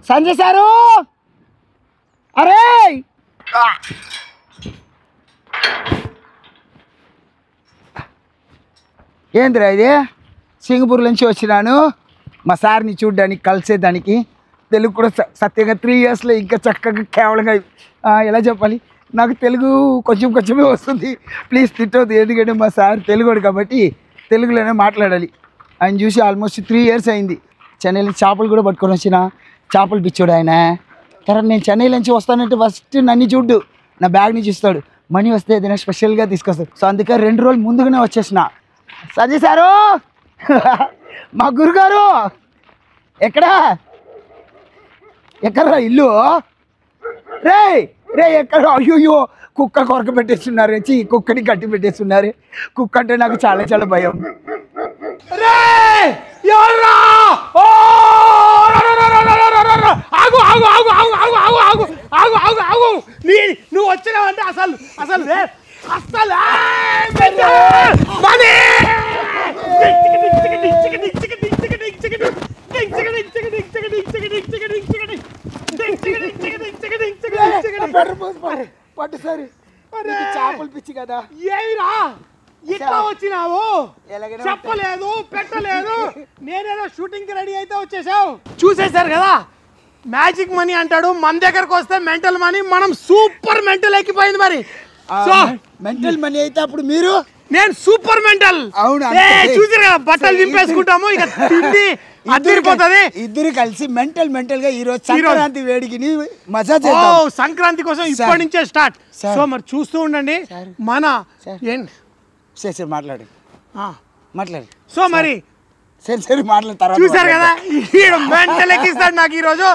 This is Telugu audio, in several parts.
సంజయ్ సారు అరే ఏందిరా ఇది సింగపూర్ నుంచి వచ్చినాను మా సార్ని చూడడానికి కలిసేదానికి తెలుగు కూడా సత్యంగా 3 ఇయర్స్లో ఇంకా చక్కగా కేవలంగా ఎలా చెప్పాలి నాకు తెలుగు కొంచెమే వస్తుంది ప్లీజ్ తిట్టవద్దు ఎందుకంటే మా సార్ తెలుగుడు కాబట్టి తెలుగులోనే మాట్లాడాలి ఆయన చూసి ఆల్మోస్ట్ 3 ఇయర్స్ అయింది చెన్నైలో చేపలు కూడా పట్టుకొని వచ్చిన చేపలు పిచ్చోడు ఆయన తర్వాత నేను చెన్నై నుంచి వస్తానంటే ఫస్ట్ నన్ను చూడ్డు నా బ్యాగ్ నుంచి ఇస్తాడు మనీ వస్తే ఏదైనా స్పెషల్గా తీసుకొస్తాడు సో అందుకే 2 రోజులు ముందుగానే వచ్చేసిన సంజయ్ సారు మా గురుగారు ఎక్కడరా ఇల్లు రే ఎక్కడ అయ్యో కుక్క కొరక పెట్టేస్తున్నారు కుక్కని కట్టి పెట్టేస్తున్నారు కుక్క అంటే నాకు చాలా భయం రే ఎవరా నువ్వు వచ్చినావంటే అసలు పట్టు సరే చేపలు పిచ్చి కదా ఏమిరా ఇట్లా వచ్చినావు చెప్పలేదు పెట్టలేదు నేనేదో షూటింగ్ కి రెడీ అయితే వచ్చేసావు చూసేశారు కదా మ్యాజిక్ మనీ అంటాడు మన దగ్గరకు వస్తే మెంటల్ మనీ మనం సూపర్ మెంటల్ ఎక్కిపోయింది మరి సో మెంటల్ మనీ అయితే అప్పుడు మీరు నేను సూపర్ మెంటల్ అవును చూసారు కదా బట్టలు చింపేసుకుంటాము ఇక తిండి అదిరిపోతుంది ఇద్దరు కలిసి మెంటల్ గా ఈ రోజు సంక్రాంతి వేడికి మజా చేద్దాం సంక్రాంతి కోసం ఇప్పటి నుంచే స్టార్ట్ సో మరి చూస్తూ ఉండండి మన మాట్లాడు సో మరి సరే మాట్లాడతారు చూసారు కదా మెంటల్ ఎక్కిస్తాడు నాకు ఈ రోజు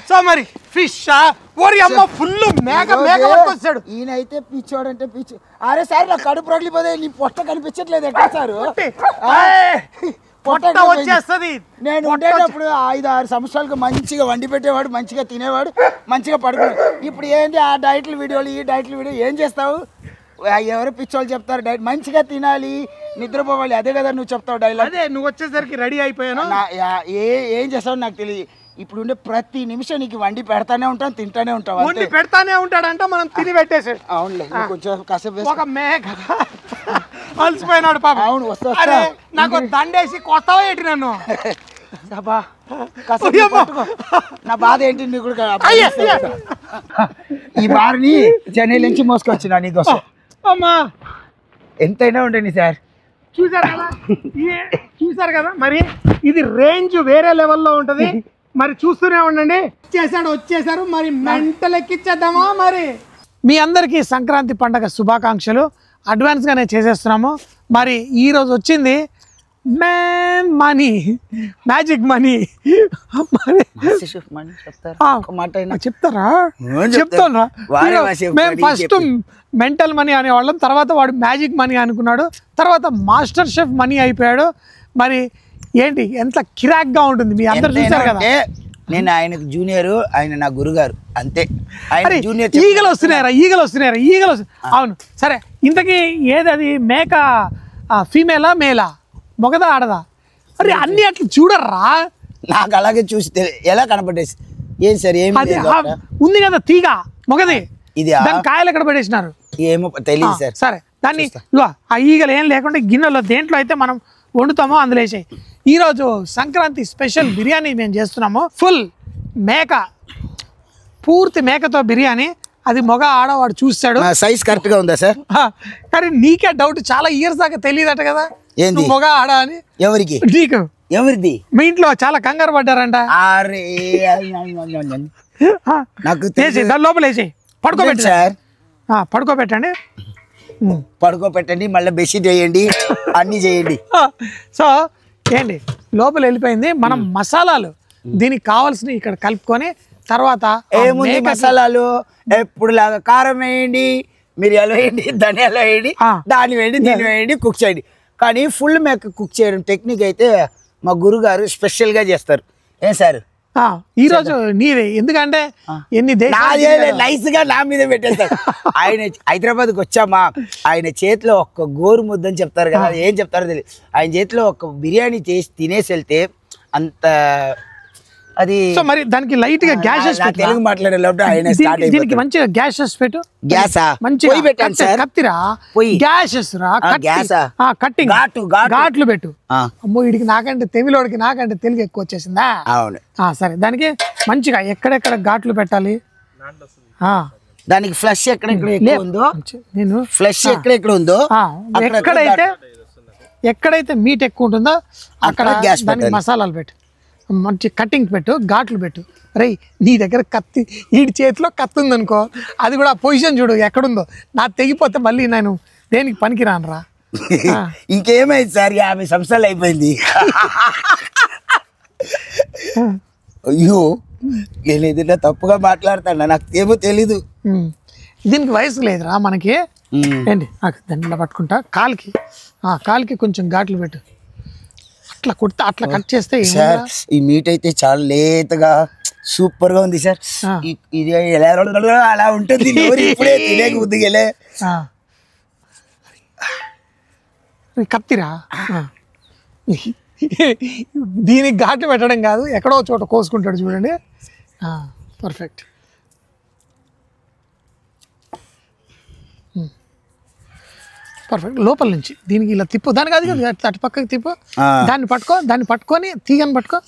సో మరి ఫిష్ ఓరి అమ్మ ఫుల్ మేక వచ్చాడు ఈయనైతే పిచ్చోడు అంటే పిచ్చి అరే సార్ నా కడుపు రగిలిపోతే నీ పొట్ట కనిపించట్లేదు ఎక్కడ సారు పొట్ట వచ్చేస్తుంది నేను ఉండేటప్పుడు 5-6 సంవత్సరాలకు మంచిగా వండి పెట్టేవాడు మంచిగా తినేవాడు మంచిగా పడుకునేవాడు ఇప్పుడు ఏంటి ఆ డైట్ల వీడియోలు ఈ డైట్ల వీడియో ఏం చేస్తావు ఎవరు పిచ్చోళ్ళు చెప్తారు డైట్ మంచిగా తినాలి నిద్రపోవాలి అదే కదా నువ్వు చెప్తావు డైలాగ్ అదే నువ్వు వచ్చేసరికి రెడీ అయిపోయాను ఏం చేస్తావు నాకు తెలియదు ఇప్పుడు ఉండే ప్రతి నిమిషం నీకు వండి పెడతానే ఉంటాను తింటానే ఉంటావు వండి పెడతానే ఉంటాడంట మనం తిని పెట్టేసాడు అవునులే కొంచెం కాసేపు ఒక మేక అలసిపోయినాడు పాప అవును వస్తా నాకు దండేసి కొత్తవా ఏంటి నన్ను నా బాధ ఏంటి నీకు ఈ బారిని చెన్నై నుంచి మోసుకొచ్చిన నీకోసం అమ్మా ఎంతైనా ఉండండి సార్ చూసారు కదా మరి ఇది రేంజ్ వేరే లెవెల్లో ఉంటది మరి చూస్తూనే ఉండండి వచ్చేసారు మరి మెంటల్ ఎక్కిచ్చేద్దామా మరి మీ అందరికీ సంక్రాంతి పండగ శుభాకాంక్షలు అడ్వాన్స్ గానే చేసేస్తున్నాము మరి ఈ రోజు వచ్చింది మనీ మ్యాజిక్ మనీ చెప్తారా మేము ఫస్ట్ మెంటల్ మనీ అనేవాళ్ళం తర్వాత వాడు మ్యాజిక్ మనీ అనుకున్నాడు తర్వాత మాస్టర్ షెఫ్ మనీ అయిపోయాడు మరి ఏంటి ఎంత కిరాక్ గా ఉంటుంది మీ అందరు చూసారు కదా నేను ఆయనకు జూనియర్ ఆయన నా గురుగారు అంతే ఈగలు వస్తున్నాయరా అవును సరే ఇంతకీ ఏది అది మేక ఫీమేలా మేలా మొగదా ఆడదా అరే అన్ని అట్లా చూడర్రా నాకు అలాగే చూసి ఎలా కనపడేసి ఏం సరే ఉంది కదా తీగ మొగది ఇది కాయలు ఎక్కడ పడేసినారు ఏమో తెలియదు సార్ సరే దాన్ని ఆ ఈగలు ఏం లేకుండా గిన్నెలో దేంట్లో అయితే మనం వండుతామో అందులో వేసాయి ఈరోజు సంక్రాంతి స్పెషల్ బిర్యానీ మేము చేస్తున్నాము ఫుల్ మేక పూర్తి మేకతో బిర్యానీ అది మొగ ఆడవాడు చూస్తాడు సైజ్ కరెక్ట్ గా ఉందా సార్ కానీ నీకే డౌట్ చాలా ఇయర్స్ దాకా తెలియదట కదా మొగ ఆడ అని ఎవరికి నీకు ఎవరిది మీ ఇంట్లో చాలా కంగారు పడ్డారంట లోపల వేసి పడుకోబెట్టి సార్ పడుకోబెట్టండి మళ్ళీ బెడ్షీట్ వేయండి అన్ని చేయండి సో ఏంటి లోపల వెళ్ళిపోయింది మనం మసాలాలు దీనికి కావాల్సిన ఇక్కడ కలుపుకొని తర్వాత ఏముంది మసాలాలు ఎప్పుడు లాగా కారం వేయండి మిరియాలు వేయండి ధనియాలు వేయండి దాన్ని వేయండి దీన్ని వేయండి కుక్ చేయండి కానీ ఫుల్ మేక కుక్ చేయడం టెక్నిక్ అయితే మా గురుగారు స్పెషల్ గా చేస్తారు ఏం సార్ ఈ రోజు నీదే ఎందుకంటే ఎన్ని నైస్ గా నా మీద పెట్టేస్తారు ఆయన హైదరాబాద్కి వచ్చామా ఆయన చేతిలో ఒక్క గోరు ముద్దని చెప్తారు కదా ఏం చెప్తారో తెలియదు ఆయన చేతిలో ఒక బిర్యానీ చేసి తినేసి వెళ్తే అంత అది సో మరి దానికి లైట్ గా గ్యాసెస్ తెలుగు మాట్లాడే లోపల ఆయన స్టార్ట్ దీనికి మంచిగా గ్యాసెస్ పెట్టు. గ్యాసా మంచిగా పెట్టాను సార్. కత్తిరా గ్యాసెస్ రా కట్టింగ్ ఘాట్లు పెట్టు. అమ్మో వీడికి నాకంటే తమిళోడికి నాకంటే తెలుగు ఎక్కువ వచ్చేసిందా? అవును. సరే దానికి మంచిగా ఎక్కడెక్కడ ఘాట్లు పెట్టాలి. దానికి ఫ్లష్ ఎక్కడెక్కడ ఉందో నేను ఫ్లష్ ఎక్కడెక్కడ ఉందో ఎక్కడైతే మీట్ ఎక్కువ ఉంటుందో అక్కడ దానికి మసాలాలు పెట్టు, మంచి కటింగ్ పెట్టు, ఘాట్లు పెట్టు. రే నీ దగ్గర కత్తి వీడి చేతిలో కత్తి ఉందనుకో, అది కూడా పొజిషన్ చూడు ఎక్కడుందో. నా తెగిపోతే మళ్ళీ నేను దేనికి పనికి రాను రా. ఇంకేమైంది సార్ 50 సంవత్సరాలు అయిపోయింది. అయ్యో నేను ఏదైనా తప్పుగా మాట్లాడతాను, నాకు ఏమో తెలీదు. దీనికి వయసు లేదురా మనకి. ఏంటి దాన్ని పట్టుకుంటా కాలికి కొంచెం ఘాట్లు పెట్టు. అట్లా కుడితే అట్లా కట్ చేస్తే సార్ ఈ మీట్ అయితే చాలా లేతగా సూపర్ గా ఉంది సార్. ఇది అలా ఉంటుంది, ఇప్పుడే తినేకి ఉద్దిగలే. కత్తిరా దీనికి ఘాట్లు పెట్టడం కాదు, ఎక్కడో చోట కోసుకుంటాడు చూడండి. పర్ఫెక్ట్. పర్ఫెక్ట్. లోపల నుంచి దీనికి ఇలా తిప్పు, దానికి అది కదా అటు పక్కకి తిప్పు. దాన్ని పట్టుకొని తీగని పట్టుకో.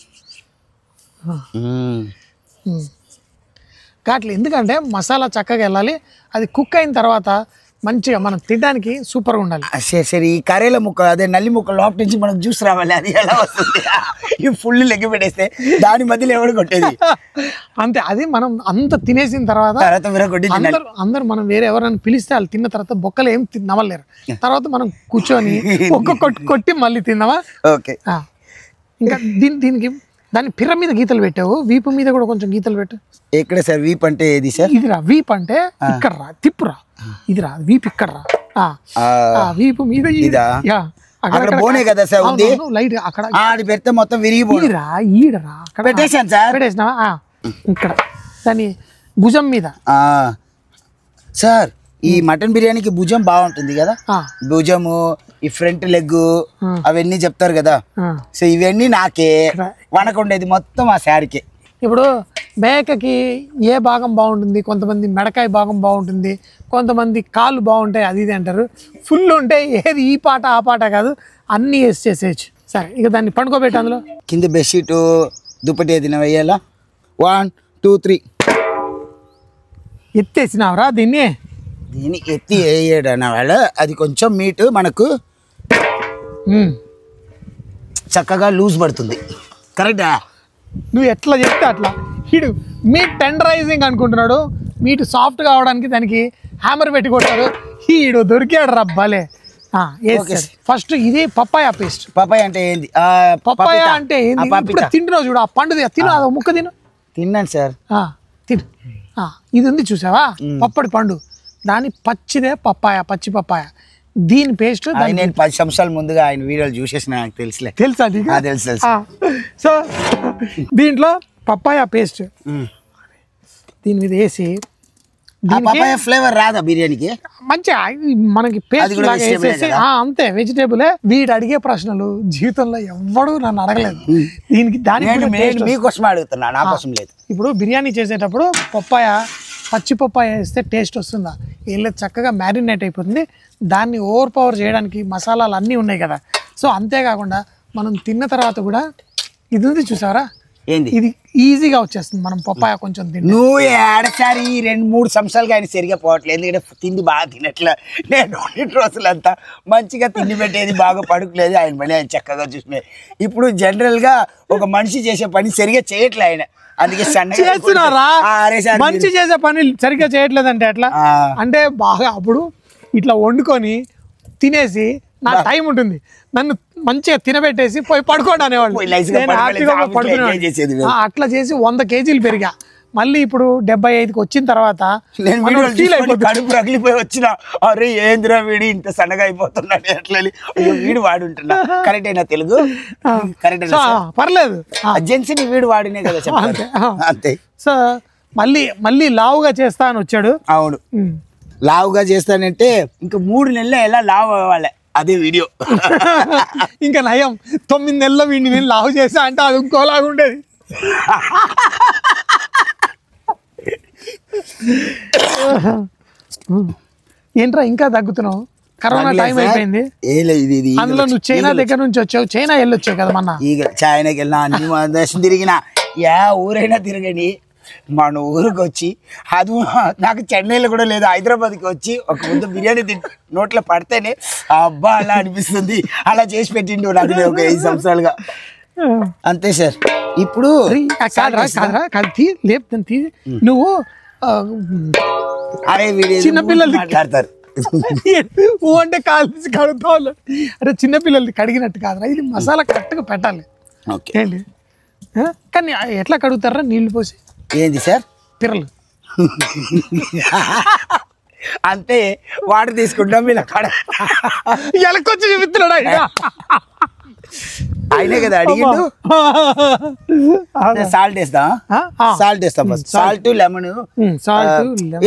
ఘాట్లు ఎందుకంటే మసాలా చక్కగా వెళ్ళాలి, అది కుక్ అయిన తర్వాత మంచిగా మనం తినడానికి సూపర్గా ఉండాలి. సరే ఈ కర్రీల ముక్క అదే నల్లి ముక్క లోపల నుంచి మనకు జ్యూస్ రావాలి, అది ఎలా వస్తుంది? ఈ ఫుల్ లెగ్గి పెట్టేస్తే దాని మధ్యలో ఎవడు కొట్టేది అంతే. అది మనం అంత తినేసిన తర్వాత అందరూ మనం వేరే ఎవరైనా పిలిస్తే వాళ్ళు తిన్న తర్వాత బొక్కలు ఏం నవ్వలేరు. తర్వాత మనం కూర్చొని కొట్టి మళ్ళీ తిందామా? ఓకే. ఇంకా దీనికి దాని పిర్ర మీద గీతలు పెట్టావు, వీపు మీద కూడా కొంచెం గీతలు పెట్టు. ఎక్కడ సార్ వీప్ అంటే ఏది సార్? ఇదిరా వీప్ అంటే ఇక్కడ రా, తిప్పురా. ఇదిరా వీప్ ఇక్కడ రా, వీపు మీద బోనే కదా సార్ ఉంది లైట్ అక్కడ పెడితే మొత్తం విరిగిపోయిరా. ఈడరా అక్కడ పెట్టేసాను సార్. పెట్టేసినావా? ఇక్కడ దాని భుజం మీద. సార్ ఈ మటన్ బిర్యానీకి భుజం బాగుంటుంది కదా, భుజము ఈ ఫ్రంట్ లెగ్ అవన్నీ చెప్తారు కదా. సో ఇవన్నీ నాకే వనకుండేది మొత్తం ఆ శారీకే. ఇప్పుడు మేకకి ఏ భాగం బాగుంటుంది? కొంతమంది మెడకాయ భాగం బాగుంటుంది, కొంతమంది కాళ్ళు బాగుంటాయి, అది ఇది అంటారు. ఫుల్ ఉంటే ఏది ఈ పాట ఆ పాట కాదు, అన్నీ వేసి చేసేయచ్చు. సరే ఇక దాన్ని పండుకోబెట్టి అందులో కింద బెడ్షీటు దుప్పటి ఏదైనా వేయాలా? 1 2 3 ఎత్తేసినావురా దీన్ని ఎత్తి వేయడం వాళ్ళ అది కొంచెం మీట్ మనకు చక్కగా లూజ్ పడుతుంది. కరెక్టా? నువ్వు ఎట్లా చెప్తే అట్లా. వీడు మీట్ టెండరైజింగ్ అనుకుంటున్నాడు, మీట్ సాఫ్ట్ కావడానికి దానికి హ్యామర్ పెట్టి కొట్టాడు. వీడు దొరికాడు రబ్బాలే. ఫస్ట్ ఇది పప్పాయ పేస్ట్. పప్పాయ అంటే ఏంది? పప్పాయ అంటే తింటున్నావు చూడు, ఆ పండు తిను, అది ముక్క తిను. తిన్నాను సార్. తిను. ఇది ఉంది చూసావా పప్పడి పండు, దాని పచ్చిదే పప్పాయ, పచ్చి పప్పాయ. దీని పేస్ట్ నేను 10 సంవత్సరాల ముందుగా ఆయన వీడియోలు చూసేసిన, నాకు తెలుసులే. తెలుసా? తెలుసు. సో దీంట్లో పప్పాయ పేస్ట్ దీని మీద వేసి ఫ్లేవర్ రాదా బిర్యానీకి? మంచిగా మనకి పేస్ట్ లాగా వేసేసి అంతే, వెజిటేబులే. వీడు అడిగే ప్రశ్నలు జీవితంలో ఎవ్వడు నన్ను అడగలేదు. దీనికి మీకోసం అడుగుతున్నా, నా కోసం లేదు. ఇప్పుడు బిర్యానీ చేసేటప్పుడు పచ్చి పప్పాయ వేస్తే టేస్ట్ వస్తుందా? ఏం లేదు, చక్కగా మ్యారినేట్ అయిపోతుంది. దాన్ని ఓవర్ పవర్ చేయడానికి మసాలాలు అన్నీ ఉన్నాయి కదా. సో అంతేకాకుండా మనం తిన్న తర్వాత కూడా ఇది ఉంది చూసారా, ఇది ఈజీగా వచ్చేస్తుంది. మనం పప్పాయ కొంచెం తింటే నువ్వు ఏడసారి 2-3 సంవత్సరాలుగా ఆయన సరిగా పోవట్లేదు, ఎందుకంటే తిండి బాగా తినట్లే. నేను 2 రోజులంతా మంచిగా తిండి పెట్టేది, బాగా పడుకోలేదు. ఆయన మళ్ళీ ఆయన చక్కగా చూసినాయి. ఇప్పుడు జనరల్గా ఒక మనిషి చేసే పని సరిగా చేయట్లే ఆయన, అందుకే చేస్తున్నారా? మంచి చేసే పని సరిగ్గా చేయట్లేదంటే ఎట్లా అంటే, బాగా అప్పుడు ఇట్లా వండుకొని తినేసి నా టైం ఉంటుంది, నన్ను మంచిగా తినబెట్టేసి పోయి పడుకోండి అనేవాళ్ళు. అట్లా చేసి 100 కేజీలు పెరిగా. మళ్ళీ ఇప్పుడు 75కి వచ్చిన తర్వాత కడుపు రగిలిపోయి వచ్చిన, అరే ఏంద్రా వీడి ఇంత సన్నగా అయిపోతున్నాడు అట్లా వీడు వాడుంటున్నా. కరెక్ట్ అయినా తెలుగు? కరెక్ట్ పర్లేదు, జెన్సీని వీడు వాడినే కదా చెప్పాలి. అంతే. సో మళ్ళీ లావుగా చేస్తా అని వచ్చాడు. అవును, లావుగా చేస్తానంటే ఇంకా 3 నెలలు ఎలా లావు అవ్వాలి, అదే వీడియో. ఇంకా నయం 9 నెలల్లో వీడిని నేను లావు చేసా అంటే అది ఇంకోలాగా ఉండేది. ఏంట్రా ఇంకా తగ్గుతున్నావు? కరోనా టైం అయిపోయింది. అందులో నువ్వు చైనా దగ్గర నుంచి వచ్చావు, చైనా వెళ్ళొచ్చావు కదా మొన్న. ಈಗ చైనాకి వెళ్ళినా అన్ని దేశం తిరిగినా యా ఊరైనా తిరగని మన ఊరికి వచ్చి అది నాకు చెన్నైలో కూడా లేదు, హైదరాబాద్కి వచ్చి ఒక ముందు బిర్యానీ నోట్లో పడితేనే అబ్బా అలా అనిపిస్తుంది. అలా చేసి పెట్టిండు నాకు ఒక 5 సంవత్సరాలుగా. అంతే సార్. ఇప్పుడు నువ్వు అరే చిన్నపిల్లలు మాట్లాడతారు అంటే కాలు తీసి కడుగుతావు. అరే చిన్నపిల్లల్ని కడిగినట్టు కాదురా, ఇది మసాలా కరెక్ట్గా పెట్టాలి. ఏంటి కానీ ఎట్లా కడుగుతారా? నీళ్లు పోసి. ఏంది సార్? పిర్రలు అంతే వాటర్ తీసుకుంటాం ఇలా కడ ఎలకొచ్చి చూపిస్తున్నాడు ఆయనే కదా అడిగిండు. సాల్ట్ వేస్తాం, సాల్ట్ వేస్తాం ఫస్ట్. Salt lemon.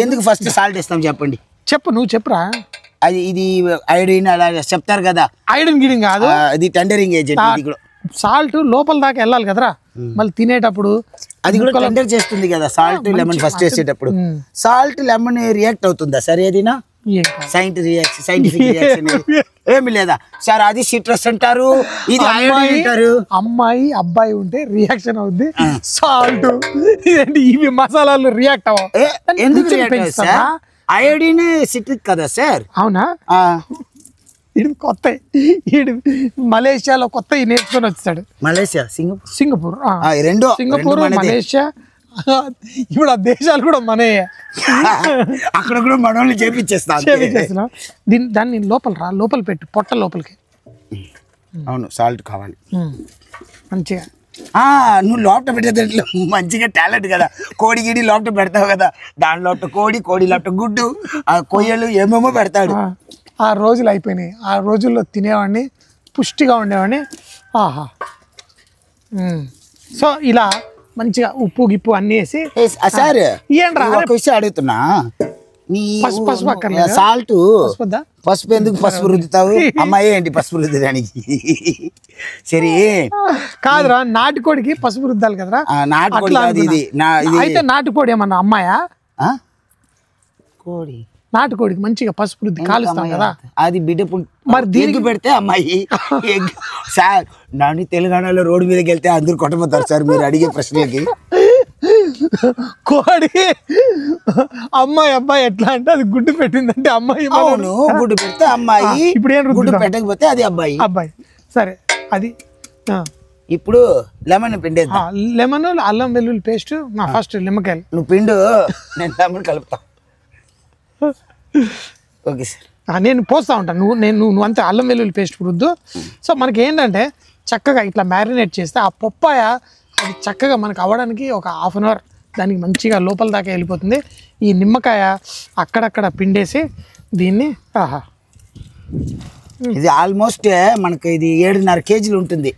ఎందుకు ఫస్ట్ సాల్ట్ వేస్తాం చెప్పండి? చెప్పు, నువ్వు చెప్పురా. అది ఇది ఐడిన్ అలా చెప్తారు కదా. ఐడిన్ గిడింగ్ కాదు, అది టెండరింగ్ ఏజెంట్. ఇది కూడా సాల్ట్ లోపల దాకా వెళ్ళాలి కదరా, మళ్ళీ తినేటప్పుడు అది కూడా టెండర్ చేస్తుంది కదా. సాల్ట్ లెమన్ ఫస్ట్ వేసేటప్పుడు సాల్ట్ లెమన్ రియాక్ట్ అవుతుందా సార్? ఏదైనా సైంటిఫిక్ రియాక్షన్ ఏమి లేదా సార్? అది సిట్రస్ అంటారు, ఇది అంటారు. అమ్మాయి అబ్బాయి ఉంటే రియాక్షన్ అవుద్ది, సాల్ట్ ఇవి మసాలాలు రియాక్ట్ అవ్వ. ఎందుకు అయోడిన్ సిట్రిక్ కదా సార్? అవునా? ఇది కొత్త, ఈడు మలేషియాలో కొత్త నేర్చుకొని వచ్చాడు. మలేషియా, సింగపూర్ రెండో, సింగపూర్ మలేషియా. ఇప్పుడు ఆ దేశాలు కూడా మనయే, అక్కడ కూడా మనల్ని చేపించేస్తున్నాం. దాన్ని లోపల పెట్టు, పొట్ట లోపలికి. అవును, సాల్ట్ కావాలి మంచిగా. నువ్వు లోపల పెట్టేదాంట్లో మంచిగా టాలెంట్ కదా. కోడి గిడి లోపల పెడతావు కదా, దాని లోపల కోడి లోపల గుడ్డు, ఆ కొయ్యలు ఏమేమో పెడతాడు. ఆ రోజులు అయిపోయినాయి. ఆ రోజుల్లో తినేవాడిని, పుష్టిగా ఉండేవాడిని. ఆహా. సో ఇలా మంచిగా ఉప్పు గిప్పు అన్ని వేసి. సార్ ఒక విషయం అడుగుతున్నా, సాల్ట్ పసుపు ఎందుకు పసుపు రుద్దుతావు? అమ్మాయి ఏంటి పసుపు రుద్దడానికి? సరే కాదురా, నాటుకోడికి పసుపు రుద్దాలి కదరా. నాటుకోడి అయితే నాటుకోడి ఏమన్నా అమ్మాయా? కోడి నాటుకోడికి మంచిగా పసుపు రుద్ది కాలుస్తాం కదా, అది బిడ్డ మరి దీనికి పెడితే అమ్మాయి. సార్ నన్ను తెలంగాణలో రోడ్డు మీదకి వెళ్తే అందరూ కొట్టబోతారు సార్ మీరు అడిగే ప్రశ్నలకి. కోడి అమ్మాయి అబ్బాయి ఎట్లా అంటే అది గుడ్డు పెట్టిందంటే అమ్మాయి. అవును, గుడ్డు పెడితే అమ్మాయి. ఇప్పుడు ఏం గుడ్డు పెట్టకపోతే అది అబ్బాయి. సరే అది. ఇప్పుడు లెమన్ పిండేది. లెమన్, అల్లం వెల్లుల్లి పేస్ట్. ఫస్ట్ నిమ్మకాయలు నువ్వు పిండు, నేను లెమన్ కలుపుతా. ఓకే సార్, నేను పోస్తా ఉంటాను. నువ్వు అంతే అల్లం వెల్లుల్లి పేస్ట్ రుద్దు. సో మనకి ఏంటంటే చక్కగా ఇట్లా మ్యారినేట్ చేస్తే ఆ పప్పాయ అది చక్కగా మనకు అవ్వడానికి ఒక 1/2 అవర్ దానికి మంచిగా లోపల దాకా వెళ్ళిపోతుంది. ఈ నిమ్మకాయ అక్కడక్కడ పిండేసి దీన్ని ఇది ఆల్మోస్ట్ మనకి ఇది 7.5 కేజీలు ఉంటుంది.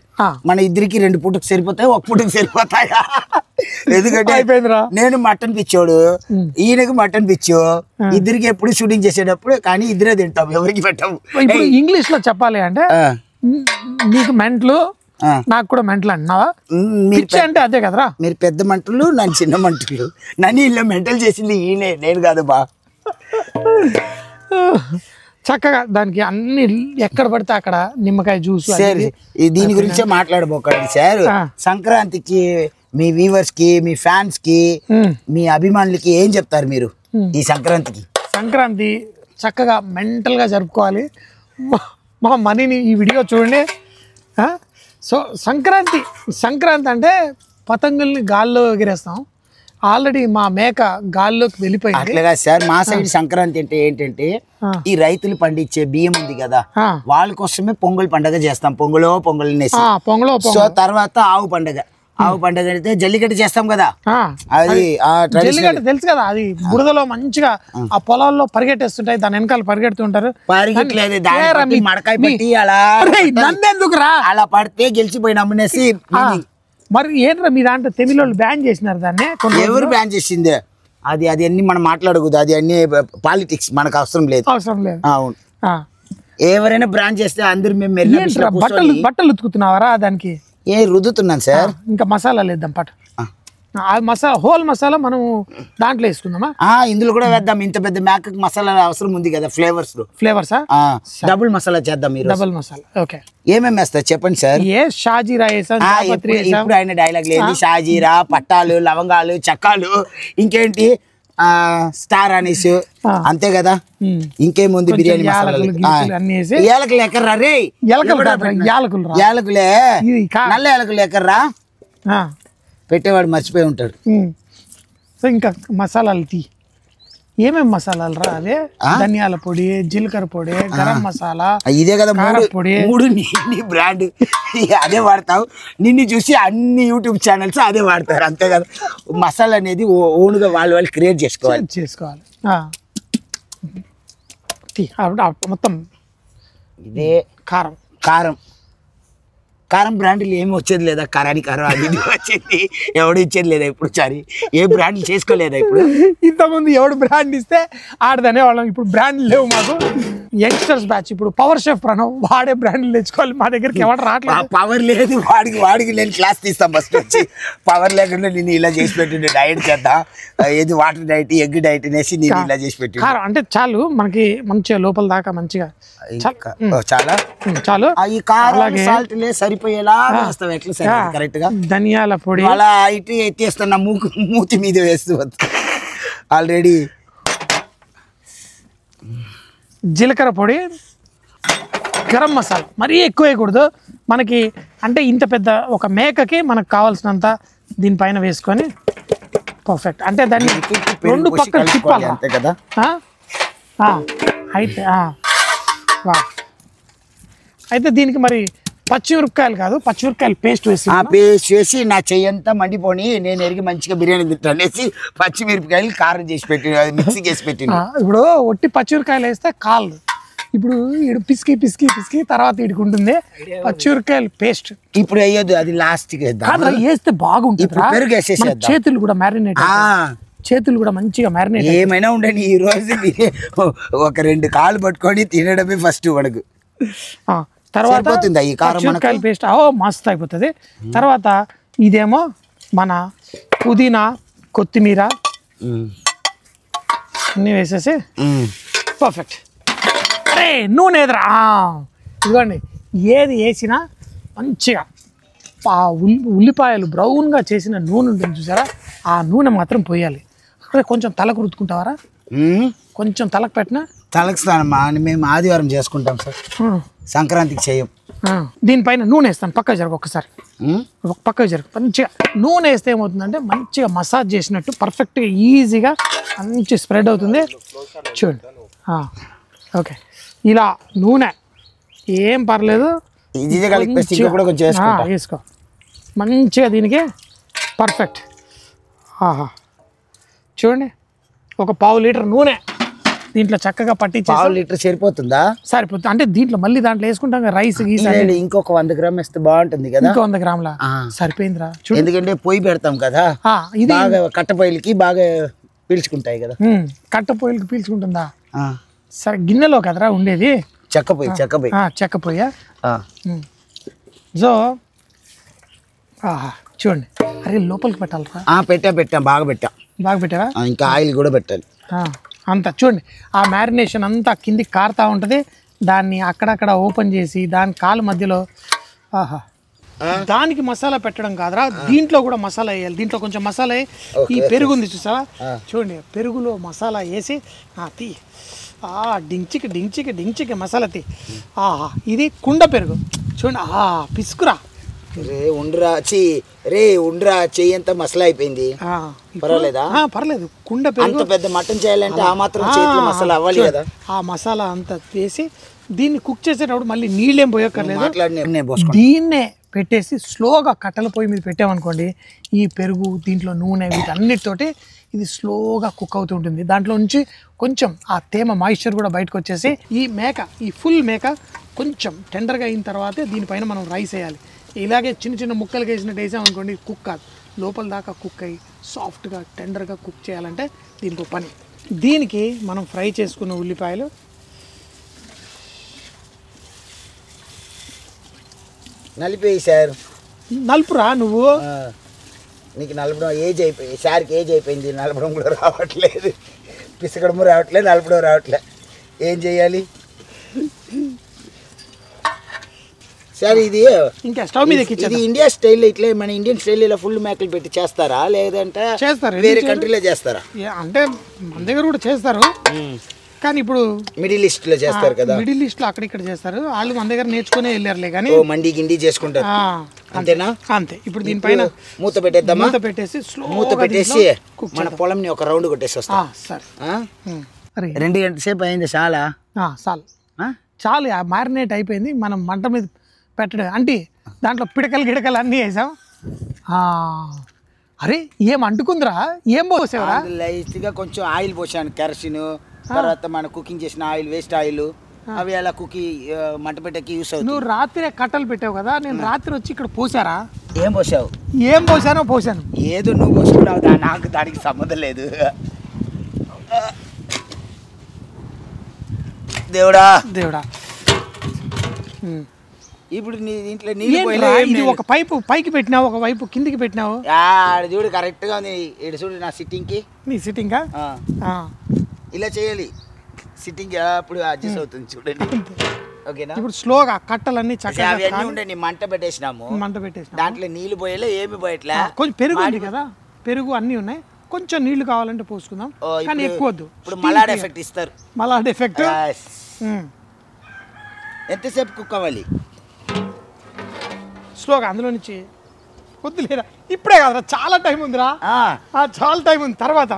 మన ఇద్దరికి 2 పూటకు సరిపోతాయి, 1 పూటకు సరిపోతాయా? ఎందుకంటే నేను మటన్ పిచ్చోడు, ఈయనకి మటన్ పిచ్చో, ఇద్దరికి ఎప్పుడు షూటింగ్ చేసేటప్పుడు కానీ ఇద్దరే తింటాం, ఎవరికి పెట్టాము. ఇప్పుడు ఇంగ్లీష్ లో చెప్పాలి అంటే నీకు మెంట్లు, నాకు కూడా మెంటలు అంటున్నావా? అంటే అదే కదరా, మీరు పెద్ద మంటలు, నన్ను చిన్న మంటలు. నన్ను ఇలా మెంటల్ చేసింది ఈయనే, నేను కాదు బా. చక్కగా దానికి అన్ని ఎక్కడ పడితే అక్కడ నిమ్మకాయ జ్యూస్. దీని గురించే మాట్లాడబోకండి సార్. సంక్రాంతికి మీ వ్యూవర్స్ కి, మీ ఫ్యాన్స్ కి, మీ అభిమానులకి ఏం చెప్తారు మీరు ఈ సంక్రాంతికి? సంక్రాంతి చక్కగా మెంటల్ గా జరుపుకోవాలి. మా మనీని ఈ వీడియో చూడండి. సో సంక్రాంతి అంటే పతంగుల్ని గాల్లో ఎగిరేస్తాం. ఆల్రెడీ మా మేక గాల్లోకి వెళ్ళిపోయింది. అట్లాగా సార్, మా సైడ్ సంక్రాంతి అంటే ఏంటంటే ఈ రైతులు పండించే బియ్యం ఉంది కదా, వాళ్ళ కోసమే పొంగల్ పండుగ చేస్తాం. పొంగలో సో తర్వాత ఆవు పండుగ అయితే జల్లికట్టు చేస్తాం కదా. అది జల్లికట్టు తెలుసు కదా, అది బురదలో మంచిగా ఆ పొలాల్లో పరిగెట్టేస్తుంటాయి, దాని వెనకాల పరిగెడుతుంటారు. మడకాయ పెట్టి నన్నెందుకురా అలా పడితే గెలిచిపోయిన అమ్మనేసి. మరి ఏంట్రా మీ దాంట్లో తమిళోళ్ళు బ్యాన్ చేసినారు దాన్ని? ఎవరు బ్యాన్ చేసిందే? అది అన్ని మనం మాట్లాడకూడదు, అది అన్ని పాలిటిక్స్, మనకు అవసరం లేదు. అవును, ఎవరైనా బ్రాండ్ చేస్తే అందరు మేము బట్టలు ఉతుకుతున్నావారా దానికి? రుద్దుతున్నాను సార్. ఇంకా మసాలాలు వేద్దాం పట్టు. ఆ మసాలా హోల్ మసాలా మనం దాంట్లో వేసుకుందామా? ఇందులో కూడా వేద్దాం. ఇంత పెద్ద మేకకి మసాలా అవసరం ఉంది కదా, ఫ్లేవర్సా? డబుల్ మసాలా చేద్దాం. మీరు డబుల్ మసాలా ఓకే. ఏమేమి వేస్తారు చెప్పండి సార్? షాజీరా వేసాం, ఇప్పుడు ఆయన డైలాగ్ లేదు. షాజీరా, పట్టాలు, లవంగాలు, చక్కాలు, ఇంకేంటి స్టార్ అనీస్, అంతే కదా. ఇంకేముంది బిర్యానీ యాలకులు ఎక్కర్రా రే? యాలకులే, నల్ల యాలకులు ఎక్కర్రా? పెట్టేవాడు మర్చిపోయి ఉంటాడు. సో ఇంకా మసాలాలు ఏమేమి మసాలాలు రా? అదే ధనియాల పొడి, జీలకర్ర పొడి, గరం మసాలా, ఇదే కదా పొడి. 3 నీ బ్రాండ్ అదే వాడతావు. నిన్ను చూసి అన్ని యూట్యూబ్ ఛానల్స్ అదే వాడతారు, అంతే కదా. మసాలా అనేది ఓన్గా వాళ్ళు క్రియేట్ చేసుకోవాలి. మొత్తం ఇదే కారం బ్రాండ్లు ఏమి వచ్చేది లేదా? కారం అది వచ్చేది, ఎవడు ఇచ్చేది లేదా ఇప్పుడు? సారి ఏ బ్రాండ్లు చేసుకోలేదా ఇప్పుడు? ఇంతకుముందు ఎవడు బ్రాండ్ ఇస్తే ఆడదనే వాళ్ళం. ఇప్పుడు బ్రాండ్లు లేవు మాకు. యంగ్స్టర్స్ బ్యాచ్ ఇప్పుడు పవర్ షెఫ్ ప్రణవ్ వాడే బ్రాండ్లు తెచ్చుకోవాలి. మా దగ్గరికి ఎవరు రావట్లేదు. పవర్ లేదు వాడికి నేను క్లాస్ తీస్తాను ఫస్ట్ వచ్చి. పవర్ లేకుండా నేను ఇలా చేసి పెట్టిండే డైట్ చేద్దా, ఏది వాటర్ డైట్, ఎగ్ డైట్ అనేసి నేను ఇలా చేసి పెట్టి. అంటే చాలు మనకి మంచిగా లోపల దాకా మంచిగా చాలు. ఈ కారం సాల్ట్ సరిపోయేలా వేస్తావు ఎట్లా సరే కరెక్ట్ గా? ధనియాల పొడి అలా ఇటు ఎత్తేస్తున్నా, మూతి మీద వేస్తూ ఆల్రెడీ. జీలకర్ర పొడి, గరం మసాలా మరీ ఎక్కువ వేయకూడదు మనకి. అంటే ఇంత పెద్ద ఒక మేకకి మనకు కావాల్సినంత దీనిపైన వేసుకొని పర్ఫెక్ట్. అంటే దాన్ని 2 పక్కలు తిప్పాలి అంతే కదా. అయితే దీనికి మరి పచ్చిమిరపకాయలు కాదు, పచ్చిమిరపకాయలు పేస్ట్ వేసి నా చెయ్యంతా మండిపోని నేను ఎరిగి మంచిగా బిర్యానీ తింటానేసి పచ్చిమిరపకాయలు కారం చేసి పెట్టి మిక్సీ చేసి పెట్టి. ఇప్పుడు ఒట్టి పచ్చిమిరపకాయలు వేస్తే కాళ్ళు, ఇప్పుడు ఇడు పిసికి తర్వాత ఇడికి ఉంటుంది పచ్చిమిరపకాయలు పేస్ట్. ఇప్పుడు వేయద్దు, అది లాస్ట్ వేస్తే బాగుంటుంది. చేతులు కూడా మ్యారినేట్, చేతులు కూడా మంచిగా మ్యారినేట్. ఏమైనా ఉండని ఈ రోజు ఒక 2 కాళ్ళు పట్టుకొని తినడమే ఫస్ట్ వరకు. తర్వాత పచ్చిమిరపకాయల పేస్ట్ మస్తు అయిపోతుంది. తర్వాత ఇదేమో మన పుదీనా, కొత్తిమీర అన్నీ వేసేసి పర్ఫెక్ట్. అరే నూనె ఎదురా, ఇదిగోండి. ఏది వేసినా మంచిగా ఉల్లిపాయలు బ్రౌన్గా చేసిన నూనె ఉంటుంది చూసారా, ఆ నూనె మాత్రం పోయాలి. అక్కడ కొంచెం తలకు రుద్దుకుంటావారా? కొంచెం తలకు పెట్టినా? తలకు స్నానం మేము ఆదివారం చేసుకుంటాం సార్, సంక్రాంతికి చేయం. దీనిపైన నూనె వేస్తాను. పక్క జరుగు ఒకసారి, పక్కకు జరుగు. మంచిగా నూనె వేస్తే ఏమవుతుందంటే మంచిగా మసాజ్ చేసినట్టు పర్ఫెక్ట్గా ఈజీగా మంచి స్ప్రెడ్ అవుతుంది. చూడండి ఓకే. ఇలా నూనె ఏం పర్లేదు వేసుకో మంచిగా దీనికి పర్ఫెక్ట్. చూడండి ఒక 1/2 లీటర్ నూనె దీంట్లో చక్కగా పట్టించి. 1/2 లీటర్ సరిపోతుందా? సరిపోతుంది. అంటే దీంట్లో మళ్ళీ దాంట్లో వేసుకుంటాం రైస్ ఇంకొక 100 గ్రాములు వేస్తే బాగుంటుంది కదా. ఇంకో 100 గ్రాముల సరిపోయిందిరా. ఎందుకంటే పొయ్యి పెడతాం కదా, ఇది కట్ట పొయ్యిలకి బాగా పీల్చుకుంటాయి కదా. కట్ట పొయ్యిలకి పీల్చుకుంటుందా? సరే గిన్నెలో కదరా ఉండేది. చెక్క పొయ్యి. సో చూడండి. అరే లోపలికి పెట్టాలరా? పెట్టాం బాగా పెట్టావా? ఇంకా ఆయిల్ కూడా పెట్టాలి. అంతా చూడండి, ఆ మ్యారినేషన్ అంతా కిందికి కారుతూ ఉంటుంది. దాన్ని అక్కడక్కడ ఓపెన్ చేసి దాని కాలు మధ్యలో దానికి మసాలా పెట్టడం కాదురా, దీంట్లో కూడా మసాలా వేయాలి. దీంట్లో కొంచెం మసాలా ఈ పెరుగు ఉంది చూసావా, చూడండి పెరుగులో మసాలా వేసి తీ డించికి మసాలా తీ. ఇది కుండ పెరుగు చూడండి, పిసుకురా. ఉండరా చెయ్యి అంతా మసాలా అయిపోయింది. పర్వాలేదా? పర్లేదు. కుండ పెరుగు పెద్ద మటన్ చేయాలంటే ఆ మాత్రం మసాలా అవ్వాలి కదా. ఆ మసాలా అంతా వేసి దీన్ని కుక్ చేసేటప్పుడు మళ్ళీ నీళ్ళేం పోయక్కర్లేదు. దీన్నే పెట్టేసి స్లోగా కట్టెల పొయ్యి మీద పెట్టామనుకోండి, ఈ పెరుగు దీంట్లో నూనె వీటన్నిటితోటి ఇది స్లోగా కుక్ అవుతూ ఉంటుంది. దాంట్లో నుంచి కొంచెం ఆ తేమ మాయిశ్చర్ కూడా బయటకు వచ్చేసి ఈ ఫుల్ మేక కొంచెం టెండర్గా అయిన తర్వాతే దీనిపైన మనం రైస్ వేయాలి. ఇలాగే చిన్న ముక్కలుగా వేసినట్టు వేసామనుకోండి కుక్ కాదు, లోపల దాకా కుక్ అయ్యి సాఫ్ట్గా టెండర్గా కుక్ చేయాలంటే దీనికి పని. దీనికి మనం ఫ్రై చేసుకున్న ఉల్లిపాయలు నలిపేసారు. నలుపురా నువ్వు. నీకు నలపడం ఏజ్ అయిపోయి సార్కి ఏజ్ అయిపోయింది, నలపడం కూడా రావట్లేదు, పిసకడము రావట్లేదు, నలపడం రావట్లేదు, ఏం చేయాలి సార్? ఇది ఇంకా స్టవ్ మీద ఇది ఇండియా స్టైల్, ఇట్లా మన ఇండియన్ స్టైల్ ఇలా ఫుల్ మేకలు పెట్టి చేస్తారా లేదంటే చేస్తారు, వేరే కంట్రీలో చేస్తారా? అంటే మన దగ్గర కూడా చేస్తారు, కానీ ఇప్పుడు మిడిల్ ఈస్ట్ లో చేస్తారు కదా, మిడిల్ ఈస్ట్ లో అక్కడ ఇక్కడ చేస్తారు, వాళ్ళు మన దగ్గర నేర్చుకునే వెళ్ళారులే కానీ మండి గిండి చేసుకుంటారు అంతేనా? అంతే. ఇప్పుడు దీనిపైన మూత పెట్టేద్దామా? మూత పెట్టేసి మూత పెట్టేసి మన పొలంని ఒక రౌండ్ కొట్టేసి వస్తా. సరే 2 గంటల సేపు అయింది చాలా? చాలు, మ్యారినేట్ అయిపోయింది. మనం మంట మీద పెట్టడం అంటే దాంట్లో పిడకలు గిడకలు అన్నీ వేసాం. అరే ఏం అంటుకుందిరా, ఏం పోసావరా? లైట్గా కొంచెం ఆయిల్ పోసాను, కెరసిన్, తర్వాత మన కుకింగ్ చేసిన ఆయిల్, వేస్ట్ ఆయిల్, అవి అలా మంట పెట్టకి యూస్ అవుతుంది. నువ్వు రాత్రే కట్టలు పెట్టావు కదా, నేను రాత్రి వచ్చి ఇక్కడ పోసారా? ఏం పోసావు? ఏం పోసాను ఏదో నువ్వు పోసుకున్నావు, నాకు దానికి సంబంధం లేదు. దేవుడా దేవుడా. ఇప్పుడు నీ దీంట్లో నీళ్ళు ఒక పైపు పైకి పెట్టినావు, ఒక వైపు కిందికి పెట్టినావు. చూడు కరెక్ట్ గా ఉంది. ఇటు చూడు నా సిట్టింగ్ కి. నీ సిట్టింగ్ ఇలా చేయాలి, సిట్టింగ్ అప్పుడు అడ్జస్ట్ అవుతుంది చూడండి. ఓకేనా? ఇప్పుడు స్లోగా కట్టలన్నీ చక్కగా ఉండండి. మంట పెట్టేసినాము, దాంట్లో నీళ్లు పోయేలా ఏమి పోయట్లే. కొంచెం పెరుగు ఉంది కదా, పెరుగు అన్నీ ఉన్నాయి, కొంచెం నీళ్లు కావాలంటే పోసుకుందాం, కానీ ఎక్కువ వద్దు. ఇప్పుడు మలాడ్ ఎఫెక్ట్ ఇస్తారు. మలాడ్ ఎఫెక్ట్. ఎంతసేపు కుక్ అవ్వాలి? స్లోగా అందులో నుంచి వద్దు లేదా, ఇప్పుడే కాదురా, చాలా టైం ఉందిరా, చాలా టైం ఉంది. తర్వాత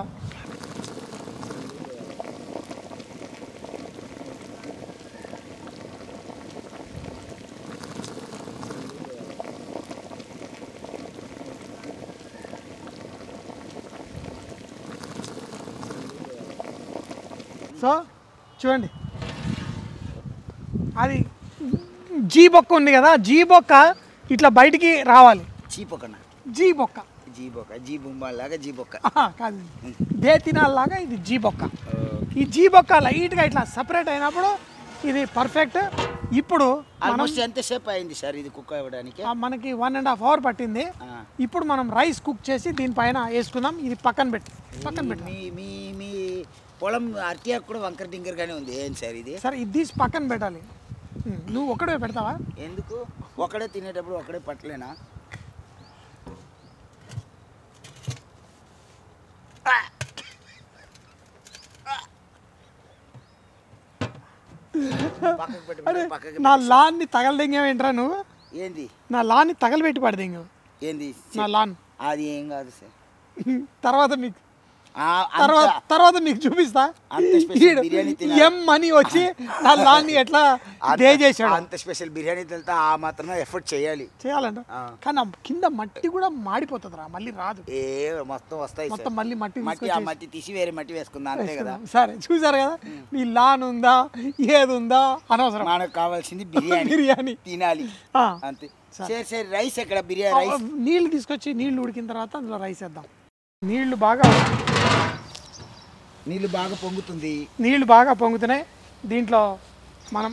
సో చూడండి, అది జీ బొక్క ఉంది కదా, జీ బొక్క ఇట్లా బయటికి రావాలి. జీ బొక్క జీ బొమ్మలాగా జీ బొక్క కాదు, దేతినాల్లాగా ఇది జీ బొక్క. ఈ జీ బొక్క లైట్గా ఇట్లా సపరేట్ అయినప్పుడు ఇది పర్ఫెక్ట్. ఇప్పుడు ఎంతసేపు అయింది సార్ ఇది కుక్ అవ్వడానికి? మనకి 1.5 hours పట్టింది. ఇప్పుడు మనం రైస్ కుక్ చేసి దీనిపైన వేసుకుందాం. ఇది పక్కన పెట్టి మీ పొలం అరటియా కూడా వంకర టింకర్గానే ఉంది. ఏం సార్ ఇది? సరే ఇది తీసి పక్కన పెట్టాలి. నువ్వు ఒకడే పెడతావా? ఎందుకు? ఒకడే తినేటప్పుడు ఒకడే పట్టలేనా? నా లాన్ని తగలదెంగేంట్రా నువ్వు? ఏంది? నా లాన్ని తగలబెట్టి పడదెంగావు. ఏంది నా లాన్? అది ఏం కాదు సార్, తర్వాత నీకు చూపిస్తా. ఎం మనీ వచ్చి నా లాన్ని ఎట్లా డే చేశాడు. అంత స్పెషల్ బిర్యానీ తింటా ఆ మాత్రమే ఎఫర్ట్ చేయాలంట. కానీ కింద మట్టి కూడా మాడిపోతుందిరా, మళ్ళీ రాదు. మొత్తం వస్తాయి, మొత్తం మళ్ళీ మట్టి తీసి వేరే మట్టి వేసుకుందా, అంతే కదా. సరే చూసారు కదా, నీ లాన్ ఉందా ఏది ఉందా అనవసరం, మనకు కావాల్సింది బిర్యానీ తినాలి అంతే. సరే రైస్ ఎక్కడ? బిర్యానీ రైస్ నీళ్లు తీసుకొచ్చి నీళ్లు ఉడికిన తర్వాత అందులో రైస్ వేద్దాం. నీళ్లు బాగా పొంగుతున్నాయి. దీంట్లో మనం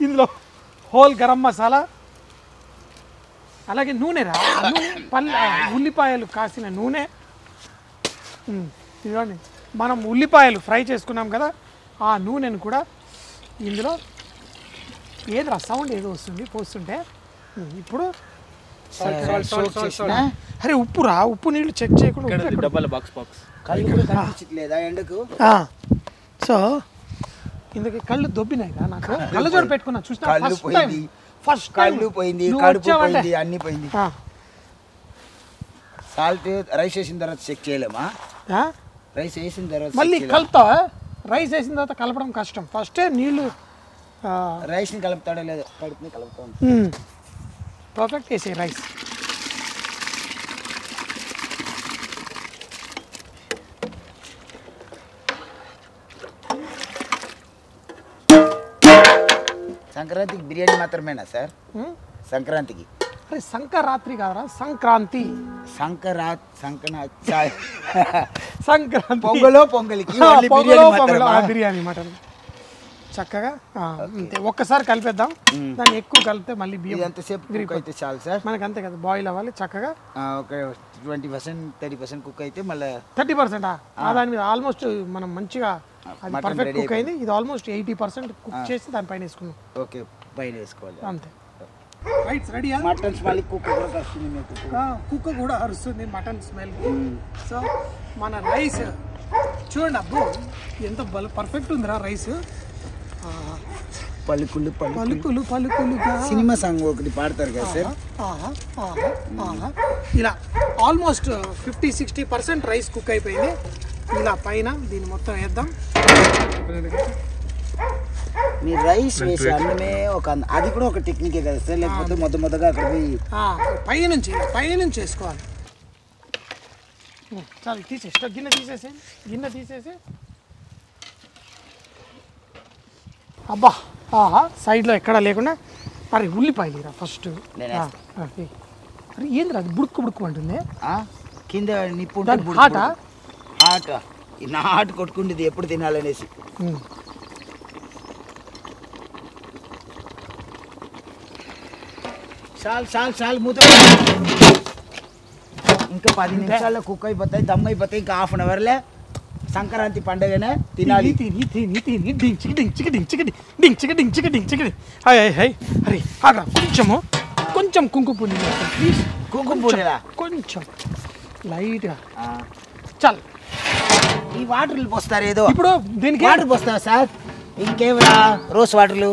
ఇందులో హోల్ గరం మసాలా, అలాగే నూనెరా, ఉల్లిపాయలు కాసిన నూనె. ఇదిగోండి, మనం ఉల్లిపాయలు ఫ్రై చేసుకున్నాం కదా, ఆ నూనెను కూడా ఇందులో. ఏదిరా సౌండ్ ఏదో వస్తుంది పోస్తుంటే. ఇప్పుడు అరే ఉప్పురా, ఉప్పు నీళ్ళు చెక్ చేయకుండా. సో ఇందుకు కళ్ళు దొబ్బినాయి నాకు, కళ్ళజోడు పెట్టుకున్నా చూసినా ఫస్ట్ కళ్ళు పోయింది, కడుపు పోయింది, అన్ని పోయింది. సాల్ట్ రైస్ వేసిన తర్వాత చెక్ చేయలేమా? రైస్ వేసిన తర్వాత మళ్ళీ కలుపుతావా? రైస్ వేసిన తర్వాత కలపడం కష్టం, ఫస్టే నీళ్ళు. రైస్ని కలుపుతాడో లేదో, కడుపుని కలుపుతాం. పర్ఫెక్ట్ వేసే రైస్. సంక్రాంతికి బిర్యానీ మాత్రమేనా సార్? సంక్రాంతికి? అరే సంక్రాంతి కాదరా, సంక్రాంతి. సంక్రాంతి పొంగలికి బిర్యానీ మటన్. చక్కగా అంతే ఒక్కసారి కలిపేద్దాం. దాన్ని ఎక్కువ కలిపితే మళ్ళీ బియ్యం ఎంతసేపు కుక్ అయితే చాలు సార్? మనకి అంతే కదా, బాయిల్ అవ్వాలి చక్కగా. ఒక 20% 30% కుక్ అయితే మళ్ళీ 30%. దాని మీద ఆల్మోస్ట్ మనం మంచిగా అది పర్ఫెక్ట్ కుక్ అయింది. ఇది ఆల్మోస్ట్ 80% కుక్ చేసి దానిపైన వేసుకున్నాం. ఓకే, పైన వేసుకోవాలి అంతే. Right ready. మటన్ స్మెల్ కుక్క కూడా వస్తుంది మీకు. కుక్క కూడా అరుస్తుంది మటన్ స్మెల్. సో మన రైస్ చూడండి, అబ్బో ఎంత పర్ఫెక్ట్ ఉందిరా రైస్. పలుకులు పలుకులు పలుకులుగా సినిమా సాంగ్ ఒకటి పాడతారు కదా సార్. ఇలా ఆల్మోస్ట్ 50-60% రైస్ కుక్ అయిపోయింది. ఇలా పైన దీన్ని మొత్తం వేద్దాం. మీ రైస్ వేసి అన్నమే ఒక అది కూడా ఒక టెక్నికే కదా సార్, లేకపోతే మొదగా అక్కడ పోయి పైనుంచి వేసుకోవాలి. చాలు తీసేసి గిన్నె తీసేసి అబ్బా సైడ్లో ఎక్కడా లేకుండా. అరే ఉల్లిపాయలు రా ఫస్ట్. అరే ఏంద్రా అది బుడుక్కు అంటుంది కింద నిప్పు హాట నాటు కొట్టుకుంటుంది ఎప్పుడు తినాలనేసి. చాలు మూత. ఇంకా 10 నిమిషాల్లో కుక్ అయిపోతాయి, దమ్ అయిపోతాయి. ఇంకా హాఫ్ అన్ అవర్లే సంక్రాంతి పండుగనే తినాలి. అరే కొంచెం కుంకుమ పువ్వు కొంచెం లైట్గా చాలు. ఈ వాటర్లు పోస్తారు ఏదో. ఇప్పుడు దీనికి వాటర్ పోస్తావా సార్? ఇంకేమరా రోస్ వాటర్లు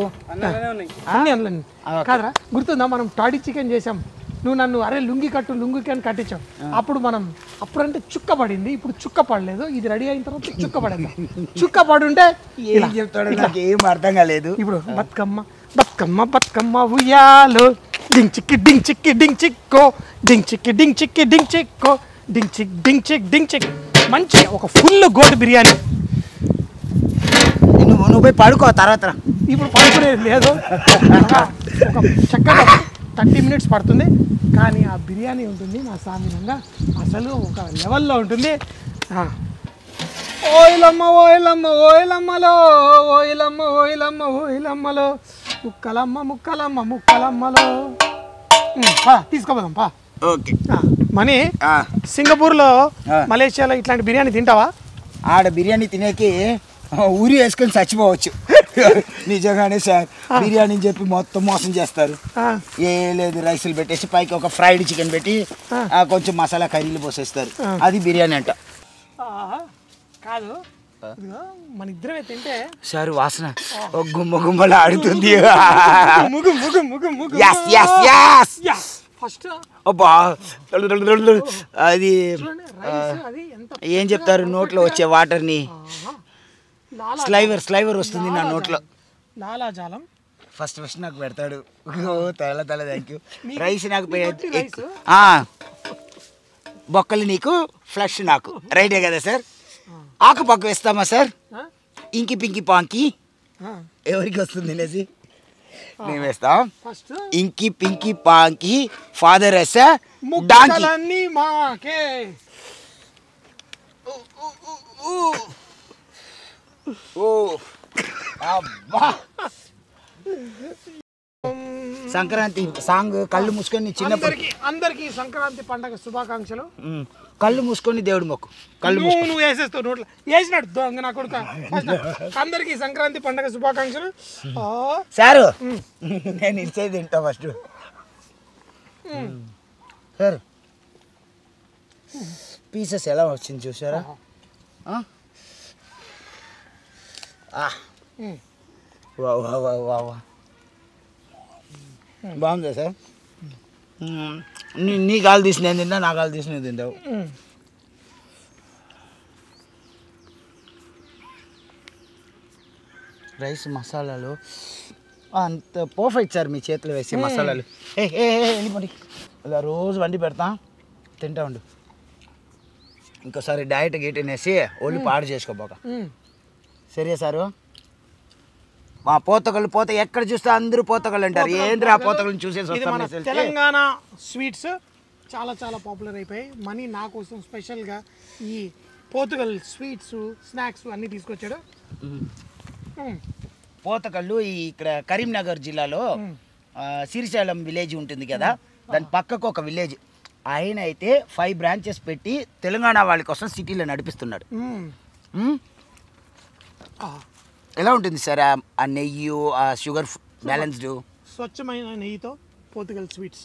కాదరా? గుర్తుందా మనం టాడీ చికెన్ చేసాం, నువ్వు నన్ను అరే లుంగి కట్టించావు. అప్పుడంటే చుక్క పడింది, ఇప్పుడు చుక్క పడలేదు. ఇది రెడీ అయిన తర్వాత చుక్క పడింది. చుక్క పడుంటే ఏం చెప్తాడు నాకు ఏం అర్థం కాలేదు. ఇప్పుడు బతుకమ్మ ఉయ్యాలో డింగ్ చిక్కి మంచి ఒక ఫుల్ గోట్ బిర్యానీ. నువ్వు పోయి పడుకో తర్వాత. ఇప్పుడు పడుకునేది లేదు, ఒక చక్కగా 30 minutes పడుతుంది. కానీ ఆ బిర్యానీ ఉంటుంది నా సామినంగా అసలు ఒక లెవెల్లో ఉంటుంది. ఓయిలమ్మలో ముక్కలమ్మలో తీసుకోపోదాం పా. ఓకే మనీ సింగపూర్లో మలేషియాలో ఇట్లాంటి బిర్యానీ తింటావా? ఆడ బిర్యానీ తినేకి ఊరి వేసుకొని చచ్చిపోవచ్చు. నిజంగానే సార్, బిర్యానీ చెప్పి మొత్తం మోసం చేస్తారు. ఏ లేదు, రైసులు పెట్టేసి పైకి ఒక ఫ్రైడ్ చికెన్ పెట్టి కొంచెం మసాలా కర్రీలు పోసేస్తారు. అది బిర్యానీ అంట. కాదు మన ఇద్దరమే తింటే సార్ వాసన గుమ్మలా ఆడుతుంది. ఫస్ట్ అబ్బా అది ఏం చెప్తారు, నోట్లో వచ్చే వాటర్ని స్లైవర్ వస్తుంది నా నోట్లో. లాలాజాలం ఫస్ట్ నాకు పెడతాడు. తల థ్యాంక్ యూ. రైస్ నాకు బొక్కలు నీకు, ఫ్లష్ నాకు. రైటే కదా సార్? ఆకు పక్క వేస్తామా సార్? ఇంకి పింకి పాంకి ఎవరికి వస్తుంది అనేసి మేము వేస్తాం. ఇంకి పింకి పాంకి ఫాదర్ ఎస్ డాంకీ మాకే. సంక్రాంతి సాంగ్ కళ్ళు మూసుకొని అందరికి సంక్రాంతి పండగ శుభాకాంక్షలు. కళ్ళు మూసుకొని దేవుడు మొక్కు. కళ్ళు నువ్వు వేసేస్తావు నోట్లో వేసినట్టు దొంగ నా కొడుక. అందరికి సంక్రాంతి పండగ శుభాకాంక్షలు. సారు నేను ఇచ్చేది తింటా ఫస్ట్. సార్ పీసెస్ ఎలా వచ్చింది చూసారా? బాగుందా సార్? నీ కాలు తీసి నేను తింటా, నా కాలు తీసి నేను తింటావు. రైస్ మసాలాలు అంత పర్ఫెక్ట్ సార్. మీ చేతిలో వేసి మసాలాలు వెళ్ళిపోండి. ఇలా రోజు వండి పెడతా, తింటా ఉండు. ఇంకోసారి డైట్ గీటనేసి ఒళ్ళు పాడు చేసుకోబోక. సరే సారు? మా పోతకళ్ళు పోతే ఎక్కడ చూస్తే అందరూ పోతకళ్ళు అంటారు. ఏంద్రా పోతకళ్ళని చూసేసి తెలంగాణ స్వీట్స్ చాలా పాపులర్ అయిపోయాయి. మనీ నా కోసం స్పెషల్గా ఈ పోతుగల్ స్వీట్స్ స్నాక్స్ అన్నీ తీసుకొచ్చాడు. పోతకల్లు ఇక్కడ కరీంనగర్ జిల్లాలో శ్రీశైలం విలేజ్ ఉంటుంది కదా, దాని పక్కకు ఒక విలేజ్. ఆయన అయితే 5 బ్రాంచెస్ పెట్టి తెలంగాణ వాళ్ళ కోసం సిటీలో నడిపిస్తున్నాడు. ఎలా ఉంటుంది సార్ ఆ నెయ్యి, ఆ షుగర్ బ్యాలెన్స్డ్? స్వచ్ఛమైన నెయ్యితో పోతుగల్ స్వీట్స్.